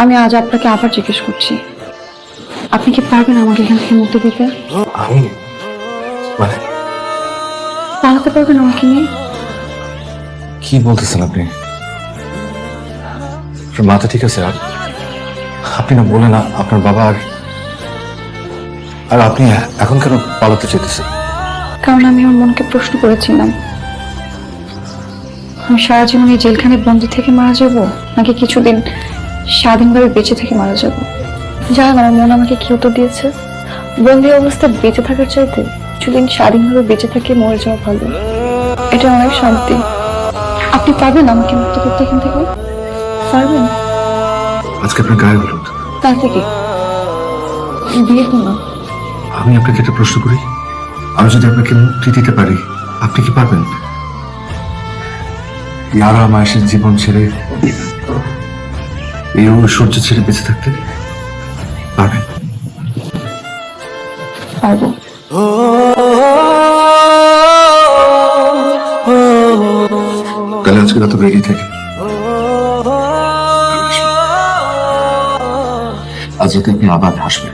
আমি আজ আপনাকে আবার জিজ্ঞেস করছি, আপনি কি পারবেন আমাকে এখান থেকে মুক্তি দিতে? আমি মানে পালাতে পারবেন আমাকে নিয়ে? কি বলতেছেন আপনি? আপনার মাথা ঠিক আছে? আর আপনি না বলে না আপনার বাবা আর আপনি এখন কেন পালাতে চাইতেছেন? কারণ আমি আমার মনকে প্রশ্ন করেছিলাম, আমি সারা জীবন এই জেলখানে বন্দি থেকে মারা যাব, নাকি কিছুদিন স্বাধীনভাবে বেঁচে থেকে মারা যাব। জানেন আমার মন আমাকে কি উত্তর দিয়েছে? বন্দি অবস্থায় বেঁচে থাকার চাইতে কিছুদিন স্বাধীনভাবে বেঁচে থেকে মরে যাওয়া ভালো, এটা অনেক শান্তি। আপনি পারবেন আমাকে মুক্ত করতে এখান থেকে? পারবেন? আজকে আপনার গায়ে হলুদ, তার থেকে বিয়ে করুন। আমি আপনাকে একটা প্রশ্ন করি, আমি যদি আপনাকে মুক্তি দিতে পারি, আপনি কি পারবেন? ইয়ারা মায়ের জীবন ছেড়ে, এই ঐশ্বর্য ছেড়ে বেঁচে থাকতে পারবেন? পারবো। তাহলে আজকে রাত রেডি থেকে আজ রাতে আপনি আবার আসবেন।